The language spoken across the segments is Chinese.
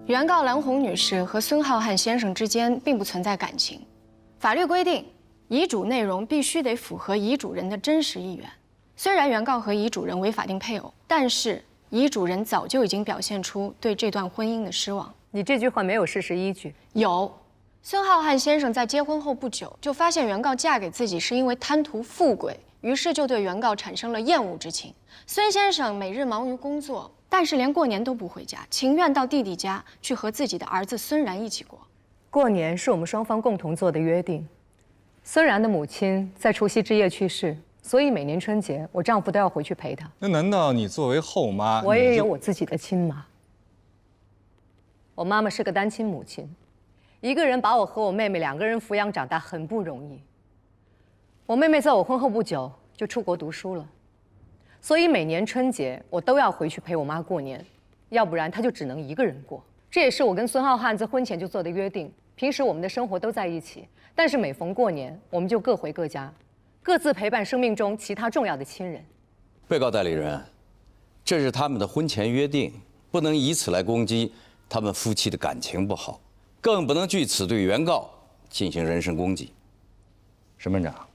原告蓝红女士和孙浩瀚先生之间并不存在感情。法律规定，遗嘱内容必须得符合遗嘱人的真实意愿。虽然原告和遗嘱人为法定配偶，但是遗嘱人早就已经表现出对这段婚姻的失望。你这句话没有事实依据。有，孙浩瀚先生在结婚后不久就发现原告嫁给自己是因为贪图富贵，于是就对原告产生了厌恶之情。孙先生每日忙于工作，但是连过年都不回家，情愿到弟弟家去和自己的儿子孙然一起过。过年是我们双方共同做的约定。孙然的母亲在除夕之夜去世，所以每年春节我丈夫都要回去陪她。那难道你作为后妈，我也有我自己的亲妈。我妈妈是个单亲母亲，一个人把我和我妹妹2个人抚养长大很不容易。我妹妹在我婚后不久就出国读书了，所以每年春节我都要回去陪我妈过年，要不然她就只能一个人过。这也是我跟孙浩瀚在婚前就做的约定。平时我们的生活都在一起，但是每逢过年，我们就各回各家，各自陪伴生命中其他重要的亲人。被告代理人，这是他们的婚前约定，不能以此来攻击他们夫妻的感情不好，更不能据此对原告进行人身攻击。审判长，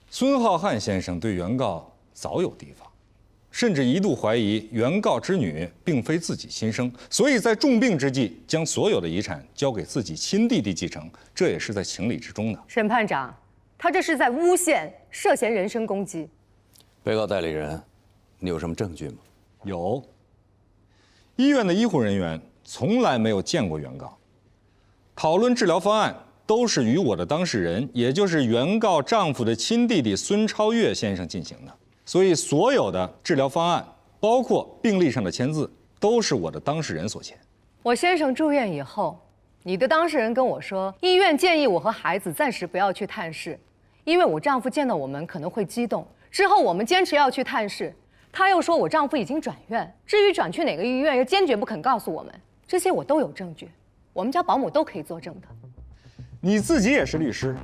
孙浩瀚先生对原告早有提防，甚至一度怀疑原告之女并非自己亲生，所以在重病之际将所有的遗产交给自己亲弟弟继承，这也是在情理之中的。审判长，他这是在诬陷，涉嫌人身攻击。被告代理人，你有什么证据吗？有。医院的医护人员从来没有见过原告，讨论治疗方案都是与我的当事人，也就是原告丈夫的亲弟弟孙超越先生进行的。所以，所有的治疗方案，包括病历上的签字，都是我的当事人所签。我先生住院以后，你的当事人跟我说，医院建议我和孩子暂时不要去探视，因为我丈夫见到我们可能会激动。之后我们坚持要去探视，他又说我丈夫已经转院，至于转去哪个医院，又坚决不肯告诉我们。这些我都有证据，我们家保姆都可以作证的。你自己也是律师，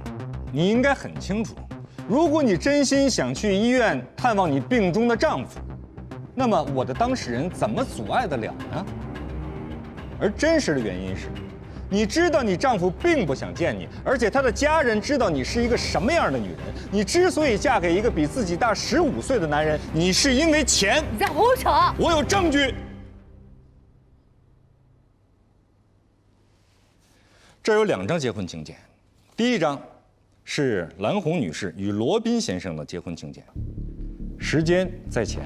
你应该很清楚。如果你真心想去医院探望你病中的丈夫，那么我的当事人怎么阻碍得了呢？而真实的原因是，你知道你丈夫并不想见你，而且他的家人知道你是一个什么样的女人。你之所以嫁给一个比自己大15岁的男人，你是因为钱。你在胡扯！我有证据。这儿有2张结婚请柬，第一张是蓝红女士与罗宾先生的结婚请柬，时间在前。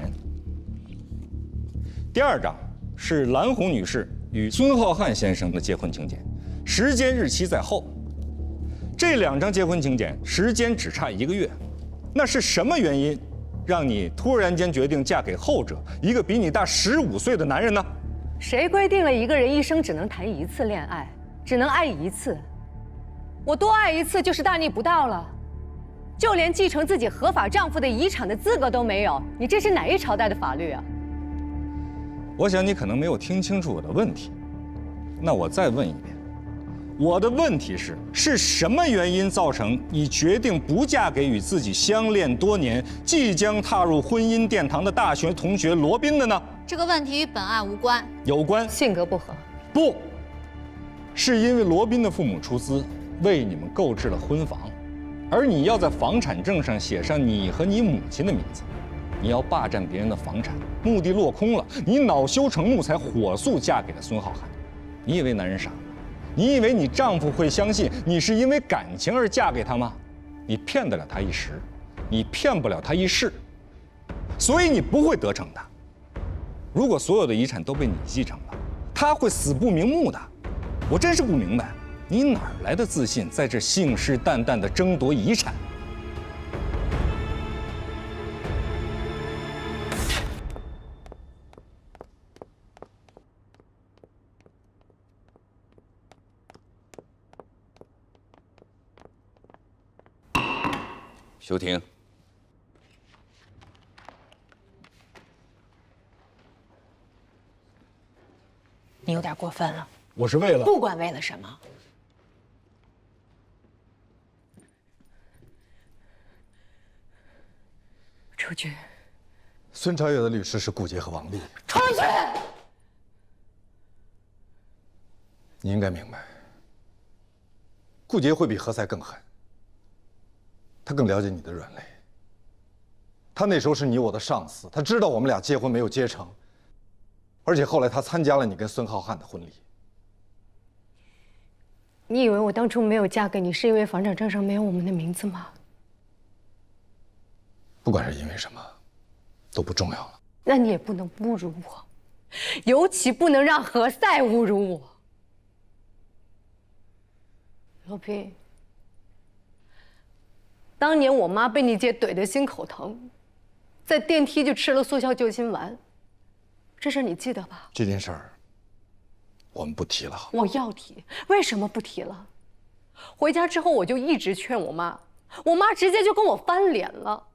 第2张是蓝红女士与孙浩瀚先生的结婚请柬，时间日期在后。这2张结婚请柬时间只差1个月，那是什么原因让你突然间决定嫁给后者，一个比你大15岁的男人呢？谁规定了一个人一生只能谈1次恋爱，只能爱1次？我多爱1次就是大逆不道了，就连继承自己合法丈夫的遗产的资格都没有。你这是哪一朝代的法律啊？我想你可能没有听清楚我的问题，那我再问一遍，我的问题是什么原因造成你决定不嫁给与自己相恋多年、即将踏入婚姻殿堂的大学同学罗宾的呢？这个问题与本案无关。有关。性格不合。不，是因为罗宾的父母出资为你们购置了婚房，而你要在房产证上写上你和你母亲的名字，你要霸占别人的房产，目的落空了，你恼羞成怒才火速嫁给了孙浩瀚。你以为男人傻吗？你以为你丈夫会相信你是因为感情而嫁给他吗？你骗得了他一时，你骗不了他一世，所以你不会得逞的。如果所有的遗产都被你继承了，他会死不瞑目的。我真是不明白，你哪儿来的自信，在这信誓旦旦地争夺遗产？休庭。你有点过分了。我是为了……不管为了什么。出去。孙超越的律师是顾杰和王丽。出去！你应该明白，顾杰会比何塞更狠。他更了解你的软肋。他那时候是你我的上司，他知道我们俩结婚没有结成，而且后来他参加了你跟孙浩瀚的婚礼。你以为我当初没有嫁给你，是因为房产证上没有我们的名字吗？不管是因为什么，都不重要了。那你也不能侮辱我，尤其不能让何塞侮辱我。罗平，当年我妈被你姐怼得心口疼，在电梯就吃了速效救心丸，这事你记得吧？这件事儿，我们不提了。我要提，为什么不提了？回家之后我就一直劝我妈，我妈直接就跟我翻脸了。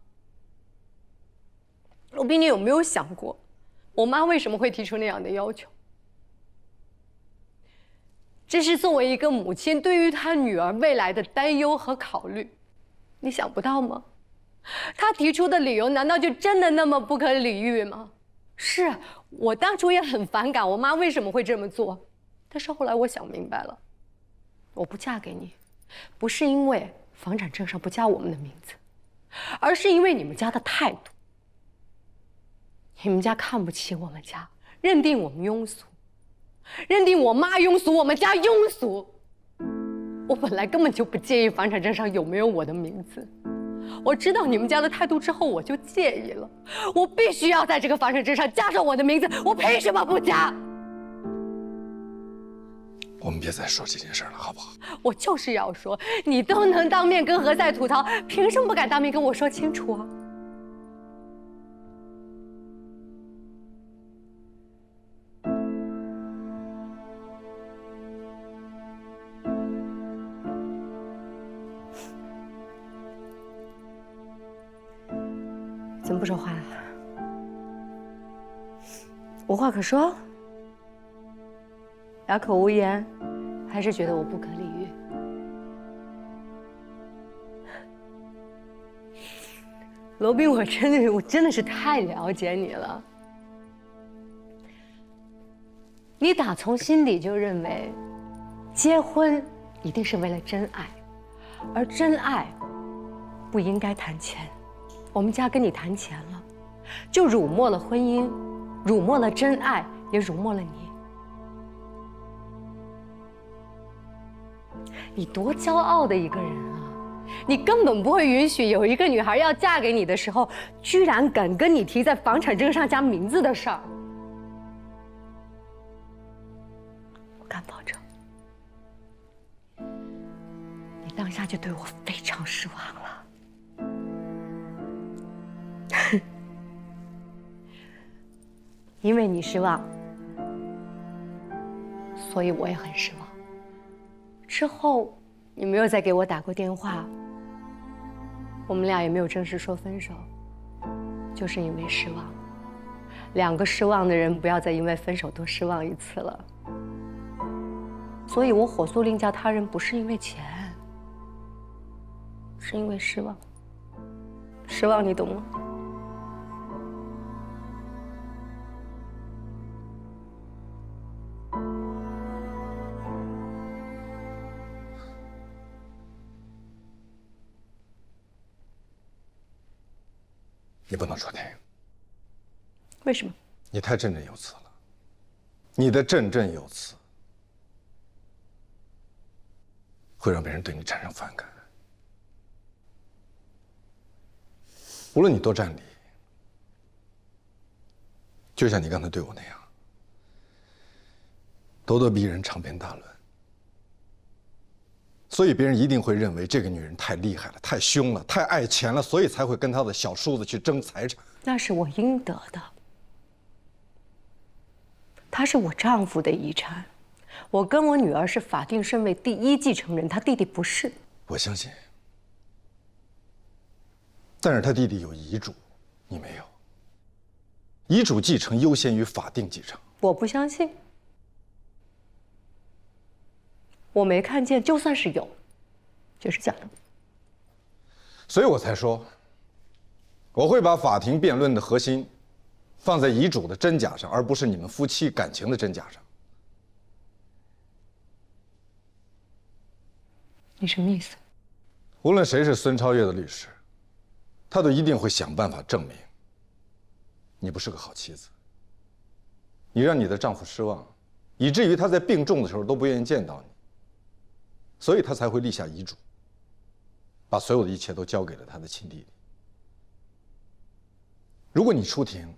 罗宾，你有没有想过，我妈为什么会提出那样的要求？这是作为一个母亲对于她女儿未来的担忧和考虑，你想不到吗？她提出的理由难道就真的那么不可理喻吗？是我当初也很反感我妈为什么会这么做，但是后来我想明白了，我不嫁给你，不是因为房产证上不加我们的名字，而是因为你们家的态度。你们家看不起我们家，认定我们庸俗，认定我妈庸俗，我们家庸俗。我本来根本就不介意房产证上有没有我的名字，我知道你们家的态度之后，我就介意了。我必须要在这个房产证上加上我的名字，我凭什么不加？我们别再说这件事了，好不好？我就是要说，你都能当面跟何塞吐槽，凭什么不敢当面跟我说清楚啊？怎么不说话了？无话可说？哑口无言，还是觉得我不可理喻？罗宾，我真的是太了解你了。你打从心底就认为，结婚一定是为了真爱，而真爱不应该谈钱。我们家跟你谈钱了，就辱没了婚姻，辱没了真爱，也辱没了你。你多骄傲的一个人啊！你根本不会允许有一个女孩要嫁给你的时候，居然敢跟你提在房产证上加名字的事儿。我敢保证，你当下就对我非常失望了。因为你失望，所以我也很失望。之后你没有再给我打过电话，我们俩也没有正式说分手，就是因为失望。两个失望的人不要再因为分手多失望一次了。所以我火速另嫁他人，不是因为钱，是因为失望。失望，你懂吗？你不能说那个。为什么？你太振振有词了，你的振振有词会让别人对你产生反感。无论你多占理，就像你刚才对我那样，咄咄逼人，长篇大论，所以别人一定会认为这个女人太厉害了，太凶了，太爱钱了，所以才会跟她的小叔子去争财产。那是我应得的，他是我丈夫的遗产，我跟我女儿是法定顺位第一继承人，他弟弟不是。我相信，但是他弟弟有遗嘱，你没有。遗嘱继承优先于法定继承。我不相信，我没看见，就算是有，就是假的。所以我才说，我会把法庭辩论的核心放在遗嘱的真假上，而不是你们夫妻感情的真假上。你什么意思？无论谁是孙超越的律师，他都一定会想办法证明你不是个好妻子。你让你的丈夫失望，以至于他在病重的时候都不愿意见到你，所以他才会立下遗嘱，把所有的一切都交给了他的亲弟弟。如果你出庭，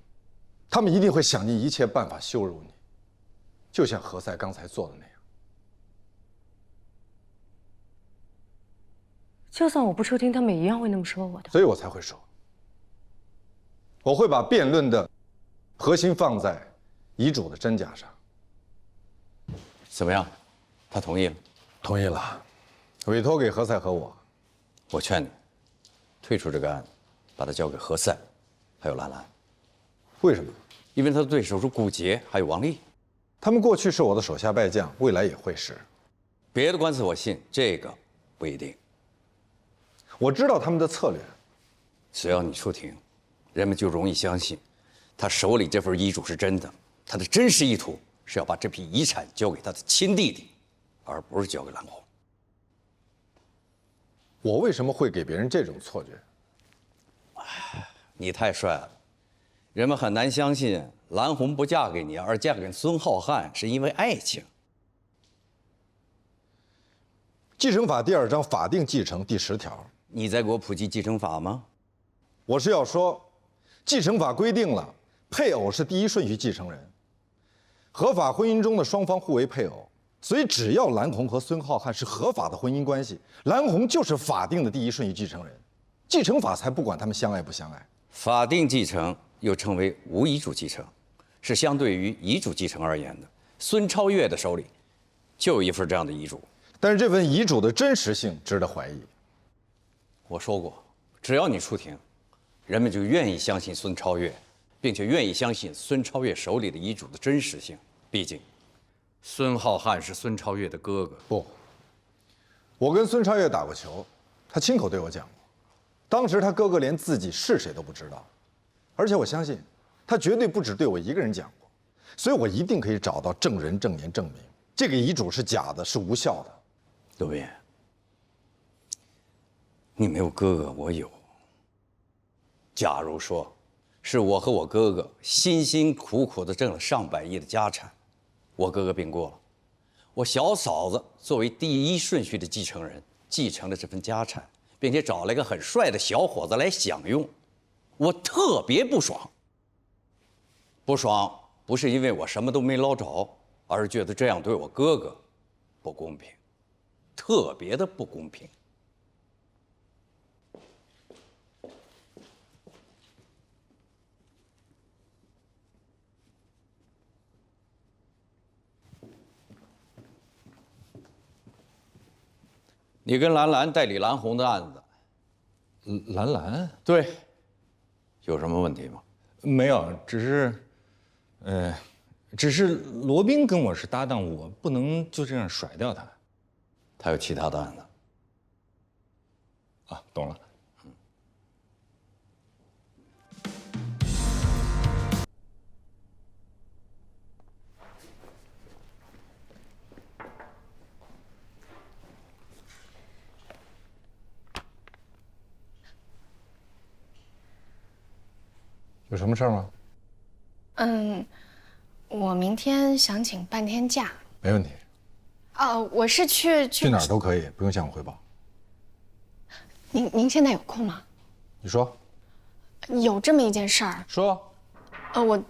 他们一定会想尽一切办法羞辱你，就像何塞刚才做的那样。就算我不出庭，他们也一样会那么说我的。所以我才会说，我会把辩论的核心放在遗嘱的真假上。怎么样？他同意了？同意了，委托给何塞和我。我劝你退出这个案子，把它交给何塞，还有兰兰。为什么？因为他的对手是顾杰，还有王丽。他们过去是我的手下败将，未来也会是。别的官司我信，这个不一定。我知道他们的策略。只要你出庭，人们就容易相信，他手里这份遗嘱是真的。他的真实意图是要把这批遗产交给他的亲弟弟，而不是交给蓝红。我为什么会给别人这种错觉？你太帅了，人们很难相信蓝红不嫁给你，而嫁给孙浩瀚是因为爱情。继承法第2章法定继承第10条。你在给我普及继承法吗？我是要说，继承法规定了，配偶是第1顺序继承人。合法婚姻中的双方互为配偶，所以只要蓝红和孙浩瀚是合法的婚姻关系，蓝红就是法定的第1顺序继承人，继承法才不管他们相爱不相爱。法定继承又称为无遗嘱继承，是相对于遗嘱继承而言的。孙超越的手里就有一份这样的遗嘱，但是这份遗嘱的真实性值得怀疑。我说过，只要你出庭，人们就愿意相信孙超越，并且愿意相信孙超越手里的遗嘱的真实性。毕竟，孙浩瀚是孙超越的哥哥。不，我跟孙超越打过球，他亲口对我讲过，当时他哥哥连自己是谁都不知道，而且我相信，他绝对不止对我一个人讲过，所以我一定可以找到证人证言证明这个遗嘱是假的，是无效的。陆斌，你没有哥哥，我有。假如说，是我和我哥哥辛辛苦苦地挣了上百亿的家产，我哥哥病过了，我小嫂子作为第1顺序的继承人，继承了这份家产，并且找了一个很帅的小伙子来享用，我特别不爽。不爽不是因为我什么都没捞着，而是觉得这样对我哥哥不公平，特别的不公平。你跟兰兰代理蓝红的案子，兰兰对，有什么问题吗？没有，只是罗宾跟我是搭档，我不能就这样甩掉他。他有其他的案子。啊，懂了。有什么事儿吗？我明天想请半天假。没问题，我是去哪儿都可以，不用向我汇报。您现在有空吗？你说。有这么一件事儿。说。我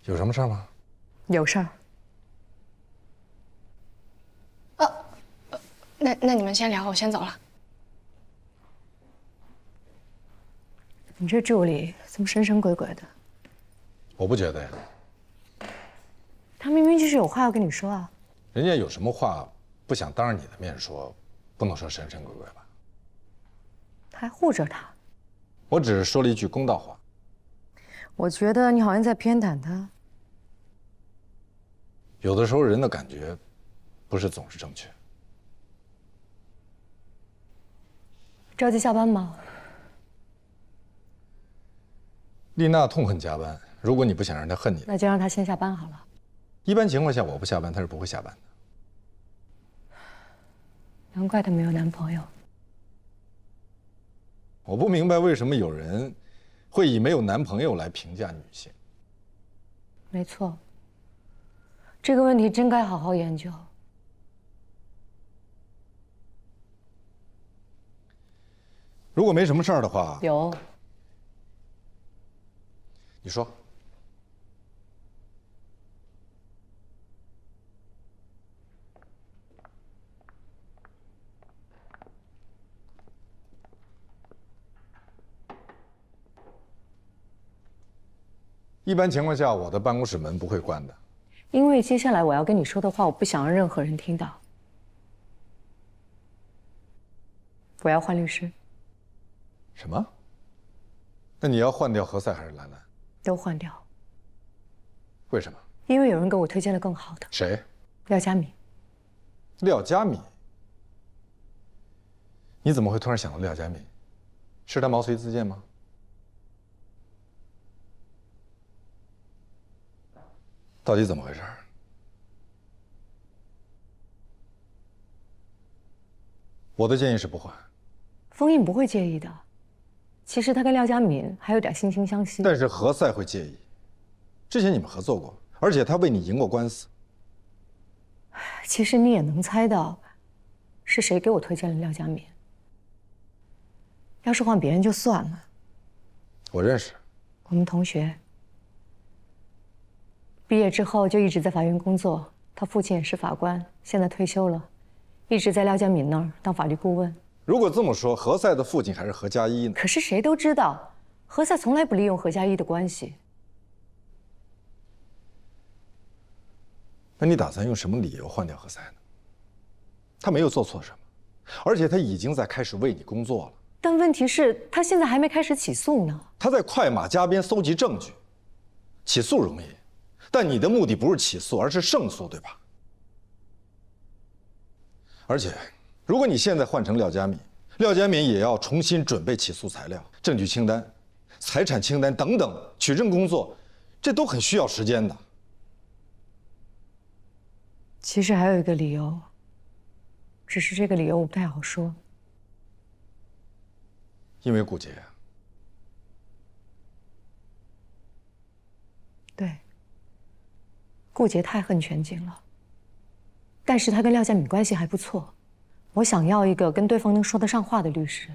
有什么事儿吗？有事儿。那你们先聊，我先走了。你这助理怎么神神鬼鬼的？我不觉得呀。他明明就是有话要跟你说啊。人家有什么话不想当着你的面说，不能说神神鬼鬼吧？还护着他。我只是说了一句公道话。我觉得你好像在偏袒他。有的时候人的感觉，不是总是正确。着急下班吗？丽娜痛恨加班，如果你不想让她恨你，那就让他先下班好了。一般情况下，我不下班，他是不会下班的。难怪她没有男朋友。我不明白为什么有人会以没有男朋友来评价女性。没错，这个问题真该好好研究。如果没什么事儿的话，有，你说。一般情况下，我的办公室门不会关的。因为接下来我要跟你说的话，我不想让任何人听到。我要换律师。什么？那你要换掉何塞还是兰兰？都换掉。为什么？因为有人给我推荐了更好的。谁？廖佳敏。廖佳敏？你怎么会突然想到廖佳敏？是他毛遂自荐吗？到底怎么回事？我的建议是不换。封印不会介意的。其实他跟廖佳敏还有点惺惺相惜。但是何塞会介意。之前你们合作过，而且他为你赢过官司。其实你也能猜到，是谁给我推荐了廖佳敏。要是换别人就算了。我认识。我们同学。毕业之后就一直在法院工作，他父亲也是法官，现在退休了，一直在廖佳敏那儿当法律顾问。如果这么说，何塞的父亲还是何佳一呢？可是谁都知道，何塞从来不利用何佳一的关系。那你打算用什么理由换掉何塞呢？他没有做错什么，而且他已经在开始为你工作了。但问题是，他现在还没开始起诉呢。他在快马加鞭搜集证据，起诉容易。但你的目的不是起诉，而是胜诉，对吧？而且，如果你现在换成廖佳敏，廖佳敏也要重新准备起诉材料、证据清单、财产清单等等取证工作，这都很需要时间的。其实还有一个理由，只是这个理由我不太好说。因为顾杰。对。顾杰太恨全景了，但是他跟廖佳敏关系还不错，我想要一个跟对方能说得上话的律师。